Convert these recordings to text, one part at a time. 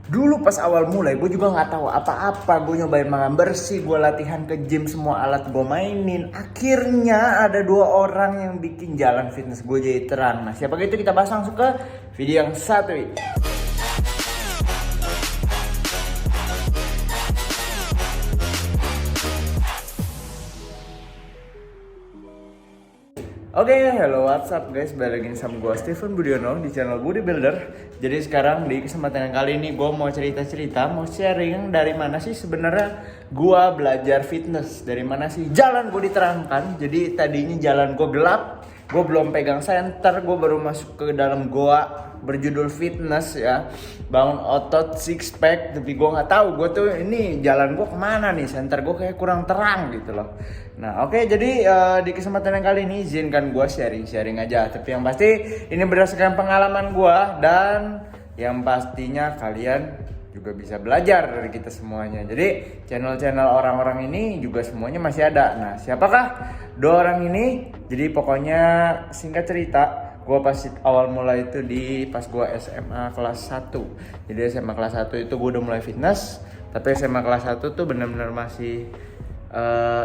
Dulu pas awal mulai gue juga nggak tahu apa-apa. Gue nyobain makan bersih, gue latihan ke gym, semua alat gue mainin. Akhirnya ada dua orang yang bikin jalan fitness gue jadi terang. Nah siapa itu, kita bahas langsung ke video yang satu ini. Oke, hello what's up guys, balik lagi sama gue Steven Budiono di channel Budi Builder. Jadi sekarang di kesempatan yang kali ini gue mau cerita-cerita, mau sharing dari mana sih sebenarnya gue belajar fitness, dari mana sih jalan gue diterangkan. Jadi tadinya jalan gue gelap, gue belum pegang senter, gue baru masuk ke dalam goa berjudul fitness ya, bangun otot six pack, tapi gue nggak tahu gue tuh ini jalan gue kemana nih, senter gue kayak kurang terang gitu loh. Nah oke, jadi di kesempatan yang kali ini izinkan gue sharing aja, tapi yang pasti ini berdasarkan pengalaman gue dan yang pastinya kalian juga bisa belajar dari kita semuanya. Jadi channel-channel orang-orang ini juga semuanya masih ada. Nah siapakah dua orang ini? Jadi pokoknya singkat cerita, gue pas awal mulai itu pas gue SMA kelas 1. Jadi SMA kelas 1 itu gue udah mulai fitness, tapi SMA kelas 1 tuh benar-benar masih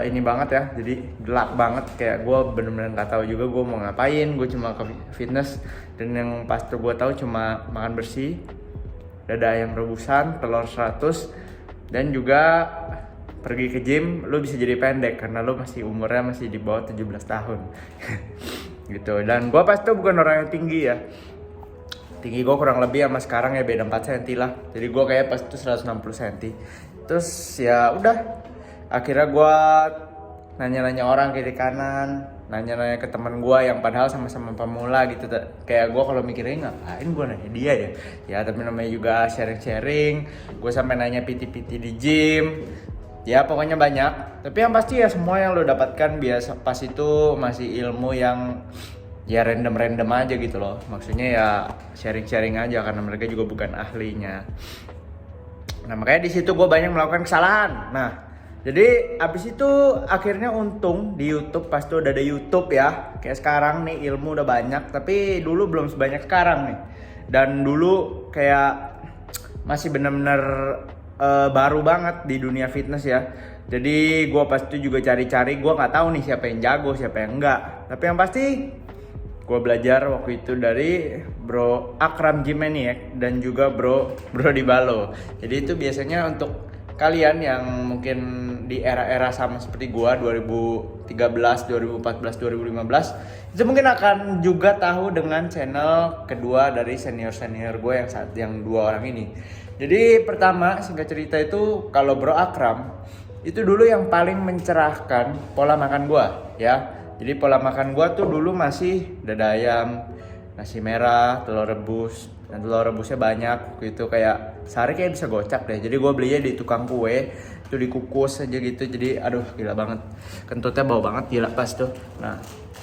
ini banget ya, jadi gelap banget, kayak gue bener-bener nggak tahu juga gue mau ngapain. Gue cuma ke fitness dan yang pasti gue tahu cuma makan bersih, dada ayam rebusan, telur 100, dan juga pergi ke gym. Lu bisa jadi pendek karena lu masih umurnya masih di bawah 17 tahun gitu. Dan gue pasti bukan orang yang tinggi ya, tinggi gue kurang lebih sama sekarang ya beda 4 cm lah. Jadi gue kayak pas itu 160 cm. Terus ya udah, akhirnya gue nanya-nanya orang kiri kanan, nanya-nanya ke teman gue yang padahal sama-sama pemula gitu. Kayak gue kalau mikirnya ngapain gue nanya dia ya tapi namanya juga sharing-sharing. Gue sampai nanya PT-PT di gym, ya pokoknya banyak. Tapi yang pasti ya semua yang lo dapatkan biasa pas itu masih ilmu yang ya random aja gitu loh. Maksudnya ya sharing aja karena mereka juga bukan ahlinya. Nah makanya di situ gue banyak melakukan kesalahan. Nah jadi abis itu akhirnya untung di YouTube, pas tuh udah ada YouTube ya. Kayak sekarang nih ilmu udah banyak, tapi dulu belum sebanyak sekarang nih. Dan dulu kayak masih bener-bener baru banget di dunia fitness ya. Jadi gue pas itu juga cari-cari, gue nggak tahu nih siapa yang jago, siapa yang enggak. Tapi yang pasti gue belajar waktu itu dari Bro Akram Gymaniac dan juga Bro Dibalo. Jadi itu biasanya untuk kalian yang mungkin di era-era sama seperti gua 2013, 2014, 2015 itu mungkin akan juga tahu dengan channel kedua dari senior gue yang dua orang ini. Jadi pertama singkat cerita itu kalau Bro Akram itu dulu yang paling mencerahkan pola makan gua ya. Jadi pola makan gua tuh dulu masih dada ayam, nasi merah, telur rebus, dan telur rebusnya banyak gitu, kayak sehari kayak bisa gocap deh. Jadi gue belinya di tukang kue itu dikukus aja gitu. Jadi aduh gila banget, kentutnya bau banget gila pas tuh. Nah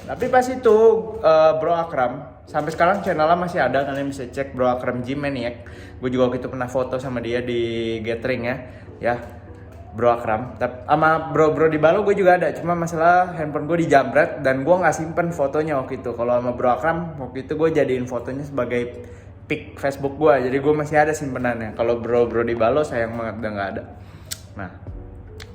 tapi pas itu Bro Akram sampai sekarang channelnya masih ada, kalian bisa cek Bro Akram Gymaniac. Gue juga waktu itu pernah foto sama dia di gathering ya Bro Akram. Sama Bro Dibalo gue juga ada, cuma masalah handphone gue dijamret dan gue nggak simpen fotonya waktu itu. Kalau sama Bro Akram waktu itu gue jadiin fotonya sebagai pic Facebook gue, jadi gue masih ada simpenannya. Kalau Bro Dibalo sayang banget udah nggak ada. Nah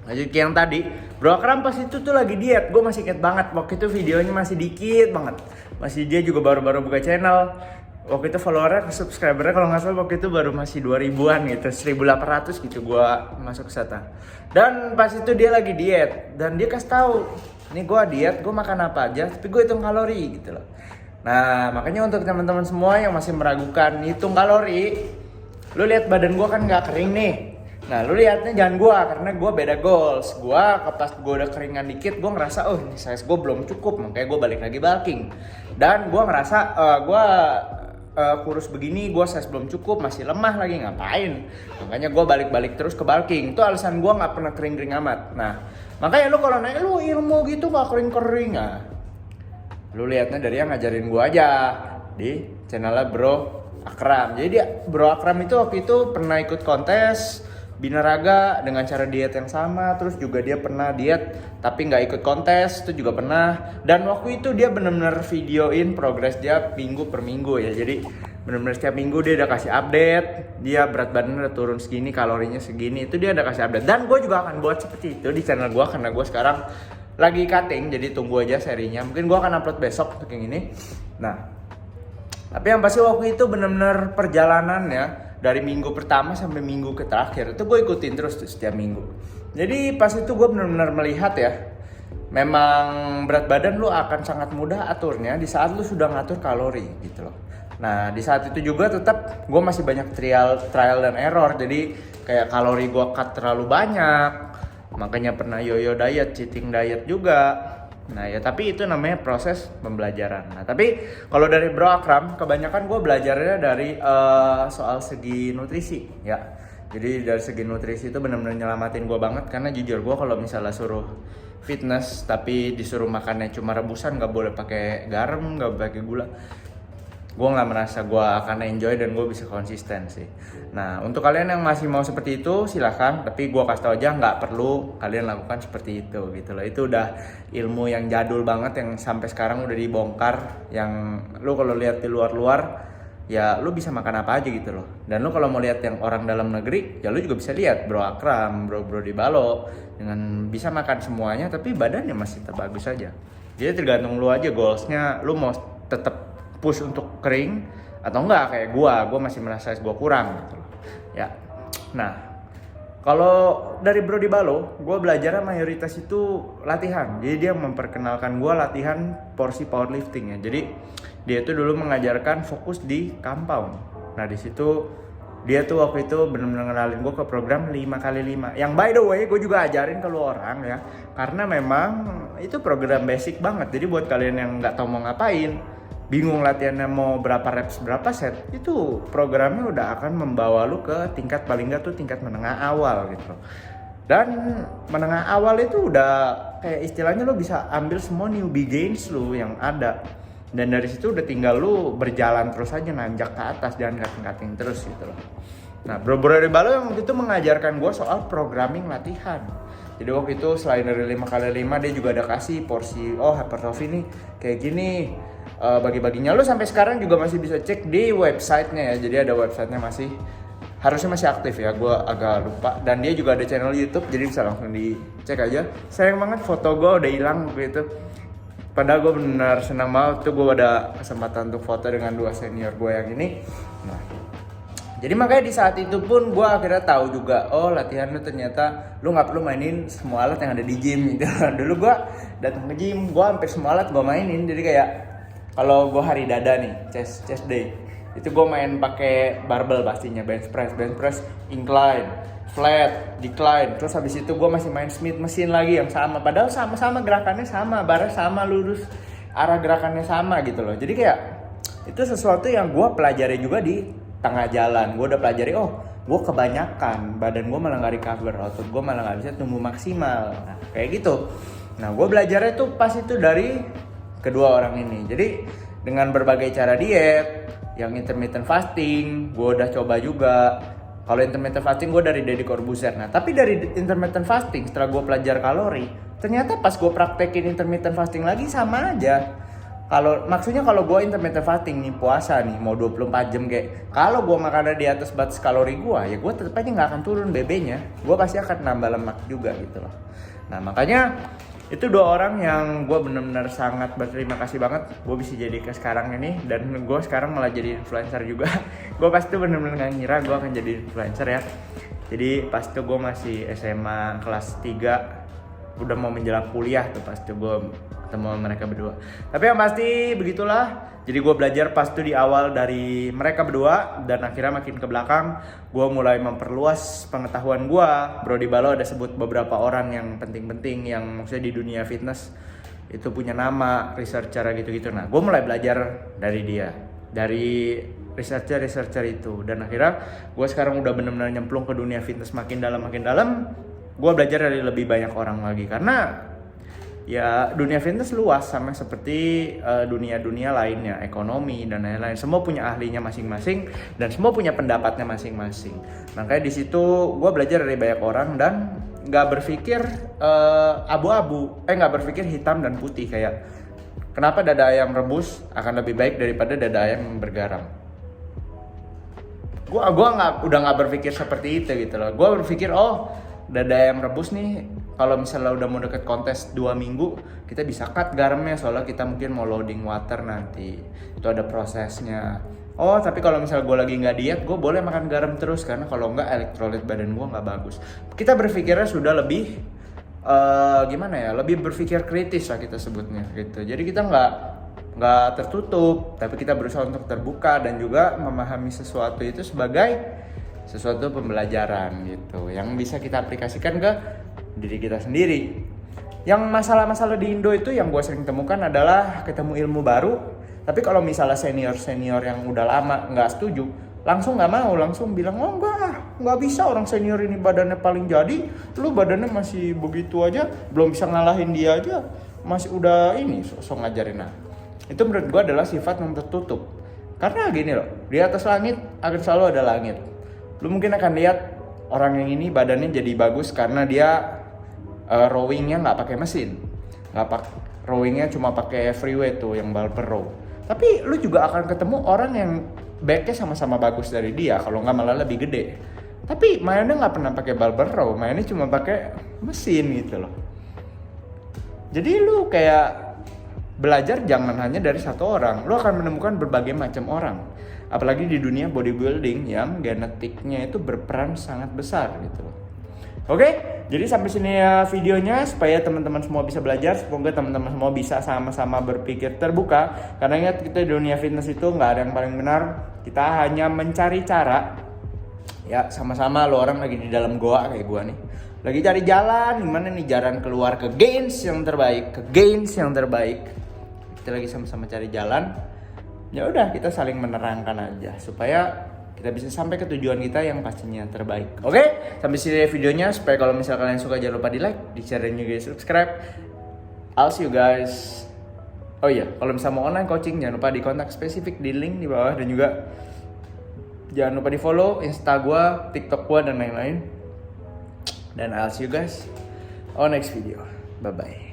lanjut ke yang tadi, Bro Akram pas itu tuh lagi diet. Gue masih inget banget waktu itu videonya masih dikit banget, masih dia juga baru-baru buka channel. Waktu itu followernya, subscribernya kalau nggak salah waktu itu baru masih 2000-an gitu, 1800 gitu gue masuk ke sana. Dan pas itu dia lagi diet dan dia kasih tahu, nih gue diet, gue makan apa aja, tapi gue hitung kalori gitu loh. Nah makanya untuk teman-teman semua yang masih meragukan hitung kalori, lu lihat badan gue kan nggak kering nih. Nah lu lihatnya jangan gue, karena gue beda goals. Gue pas gue udah keringan dikit, gue ngerasa oh ini size gue belum cukup, makanya gue balik lagi bulking. Dan gue ngerasa gue kurus begini, gue size belum cukup, masih lemah lagi, ngapain? Makanya gue balik terus ke bulking. Itu alasan gue nggak pernah kering amat. Nah makanya lu kalau nanya lu ilmu gitu nggak kering lu lihatnya dari yang ngajarin gue aja di channelnya Bro Akram. Jadi Bro Akram itu waktu itu pernah ikut kontes binaraga dengan cara diet yang sama. Terus juga dia pernah diet tapi nggak ikut kontes, itu juga pernah. Dan waktu itu dia benar-benar videoin progres dia minggu per minggu ya. Jadi bener-bener setiap minggu dia udah kasih update, dia berat badannya udah turun segini, kalorinya segini, itu dia udah kasih update. Dan gue juga akan buat seperti itu di channel gue, karena gue sekarang lagi cutting, jadi tunggu aja serinya. Mungkin gue akan upload besok untuk yang ini. Nah, tapi yang pasti waktu itu bener-bener perjalanannya dari minggu pertama sampai minggu ke terakhir itu gue ikutin terus tuh setiap minggu. Jadi pas itu gue bener-bener melihat ya, memang berat badan lu akan sangat mudah aturnya di saat lu sudah ngatur kalori gitu loh. Nah di saat itu juga tetap gue masih banyak trial dan error. Jadi kayak kalori gue cut terlalu banyak, makanya pernah yo-yo diet, cheating diet juga. Nah ya tapi itu namanya proses pembelajaran. Nah tapi kalau dari Bro Akram, kebanyakan gue belajarnya dari soal segi nutrisi ya. Jadi dari segi nutrisi itu benar-benar nyelamatin gue banget. Karena jujur gue kalau misalnya suruh fitness tapi disuruh makannya cuma rebusan, nggak boleh pakai garam, nggak boleh pakai gula, gue nggak merasa gue akan enjoy dan gue bisa konsisten sih. Nah untuk kalian yang masih mau seperti itu silahkan, tapi gue kasih tau aja nggak perlu kalian lakukan seperti itu gitu loh. Itu udah ilmu yang jadul banget yang sampai sekarang udah dibongkar, yang lu kalau lihat di luar-luar ya lu bisa makan apa aja gitu loh. Dan lu kalau mau lihat yang orang dalam negeri ya lu juga bisa lihat Bro Akram, Bro Di Balo dengan bisa makan semuanya tapi badannya masih tetap bagus aja. Jadi tergantung lu aja goalsnya, lu mau tetap push untuk kering atau enggak kayak gua masih merasa gua kurang gitu loh. Ya. Nah, kalau dari Bro Di Balo, gua belajar mayoritas itu latihan. Jadi dia memperkenalkan gua latihan porsi powerlifting ya. Jadi dia tuh dulu mengajarkan fokus di compound. Nah, di situ dia tuh waktu itu benar-benar ngenalin gua ke program 5x5. Yang by the way, gua juga ajarin ke lu orang ya. Karena memang itu program basic banget. Jadi buat kalian yang nggak tahu mau ngapain, bingung latihannya mau berapa reps berapa set, itu programnya udah akan membawa lu ke tingkat paling nggak tuh tingkat menengah awal gitu. Dan menengah awal itu udah kayak istilahnya lu bisa ambil semua newbie gains lu yang ada, dan dari situ udah tinggal lu berjalan terus aja nanjak ke atas, jangan cutting terus gitu loh. Nah Bro Di Balo yang waktu itu mengajarkan gue soal programming latihan. Jadi waktu itu selain dari 5x5 dia juga ada kasih porsi, oh hypertrophy nih kayak gini, bagi-baginya. Lo sampai sekarang juga masih bisa cek di websitenya ya. Jadi ada websitenya harusnya masih aktif ya, gue agak lupa. Dan dia juga ada channel YouTube, jadi bisa langsung dicek aja. Sayang banget foto gue udah hilang gitu. Padahal gue benar senang banget tuh gue ada kesempatan untuk foto dengan dua senior gue yang ini. Nah, jadi makanya di saat itu pun gue akhirnya tahu juga, oh latihan lu ternyata lu nggak perlu mainin semua alat yang ada di gym gitu. Dulu gue datang ke gym, gue hampir semua alat gue mainin. Jadi kayak kalau gue hari dada nih, chest day, itu gue main pakai barbell pastinya, bench press, incline, flat, decline. Terus habis itu gue masih main Smith machine lagi yang sama. Padahal sama-sama gerakannya sama, barnya sama, lurus, arah gerakannya sama gitu loh. Jadi kayak itu sesuatu yang gue pelajari juga di tengah jalan. Gue udah pelajari, oh gue kebanyakan, badan gue malah gak recover, otot gue malah gak bisa tumbuh maksimal. Nah kayak gitu. Nah gue belajarnya tuh pas itu dari kedua orang ini. Jadi dengan berbagai cara diet, yang intermittent fasting, gue udah coba juga. Kalau intermittent fasting gue dari Deddy Corbuzier. Nah tapi dari intermittent fasting setelah gue pelajar kalori, ternyata pas gue praktekin intermittent fasting lagi sama aja. Maksudnya kalau gue intermittent fasting nih, puasa nih mau 24 jam kayak, kalau gue makannya di atas batas kalori gue, ya gue tetap aja nggak akan turun BB-nya, gue pasti akan nambah lemak juga gitu loh. Nah makanya itu dua orang yang gue benar-benar sangat berterima kasih banget gue bisa jadi ke sekarang ini, dan gue sekarang malah jadi influencer juga. Gue pasti benar-benar nggak ngira gue akan jadi influencer ya. Jadi pas itu gue masih SMA kelas 3, udah mau menjelang kuliah tuh pas itu gue ketemu mereka berdua. Tapi yang pasti begitulah. Jadi gue belajar pas itu di awal dari mereka berdua, dan akhirnya makin ke belakang gue mulai memperluas pengetahuan gue. Bro Di Balo ada sebut beberapa orang yang penting-penting yang maksudnya di dunia fitness itu punya nama, researcher gitu-gitu. Nah gue mulai belajar dari dia, dari researcher itu, dan akhirnya gue sekarang udah benar-benar nyemplung ke dunia fitness makin dalam. Gue belajar dari lebih banyak orang lagi, karena ya dunia fitness luas sama seperti dunia-dunia lainnya, ekonomi dan lain-lain. Semua punya ahlinya masing-masing dan semua punya pendapatnya masing-masing. Makanya di situ gue belajar dari banyak orang dan nggak berpikir nggak berpikir hitam dan putih, kayak kenapa dada ayam rebus akan lebih baik daripada dada ayam bergaram. udah nggak berpikir seperti itu gitu loh. Gue berpikir dada ayam rebus nih, kalau misalnya udah mau deket kontes 2 minggu, kita bisa cut garamnya soalnya kita mungkin mau loading water nanti. Itu ada prosesnya. Tapi kalau misalnya gue lagi nggak diet, gue boleh makan garam terus karena kalau nggak elektrolit badan gue nggak bagus. Kita berpikirnya sudah lebih lebih berpikir kritis lah kita sebutnya gitu. Jadi kita nggak tertutup, tapi kita berusaha untuk terbuka dan juga memahami sesuatu itu sebagai sesuatu pembelajaran gitu, yang bisa kita aplikasikan ke diri kita sendiri. Yang masalah-masalah di Indo itu yang gue sering temukan adalah ketemu ilmu baru, tapi kalau misalnya senior yang udah lama nggak setuju, langsung nggak mau, langsung bilang nggak bisa, orang senior ini badannya paling jadi, lu badannya masih begitu aja, belum bisa ngalahin dia aja, masih udah ini sok ngajarin. Itu menurut gue adalah sifat yang tertutup. Karena gini loh, di atas langit akan selalu ada langit. Lu mungkin akan lihat orang yang ini badannya jadi bagus karena dia rowingnya nggak pakai mesin, rowingnya cuma pakai free weight tuh yang barbell row. Tapi lu juga akan ketemu orang yang backnya sama-sama bagus dari dia, kalau nggak malah lebih gede. Tapi mainnya nggak pernah pakai barbell row, mainnya cuma pakai mesin gitu loh. Jadi lu kayak belajar jangan hanya dari satu orang, lo akan menemukan berbagai macam orang. Apalagi di dunia bodybuilding yang genetiknya itu berperan sangat besar gitu. Oke, jadi sampai sini ya videonya supaya teman-teman semua bisa belajar. Semoga teman-teman semua bisa sama-sama berpikir terbuka. Karena ingat, kita di dunia fitness itu nggak ada yang paling benar. Kita hanya mencari cara. Ya sama-sama lo orang lagi di dalam goa kayak gua nih. Lagi cari jalan, gimana nih jalan keluar ke gains yang terbaik, Kita lagi sama-sama cari jalan. Ya udah, kita saling menerangkan aja supaya kita bisa sampai ke tujuan kita yang pastinya terbaik. Oke, sampai sini videonya. Supaya kalau misalnya kalian suka, jangan lupa di like, di share, dan juga di subscribe. I'll see you guys. Oh iya, kalau misalnya mau online coaching, jangan lupa di kontak spesifik di link di bawah, dan juga jangan lupa di follow Insta gua, TikTok gua, dan lain-lain. Dan I'll see you guys on next video. Bye bye.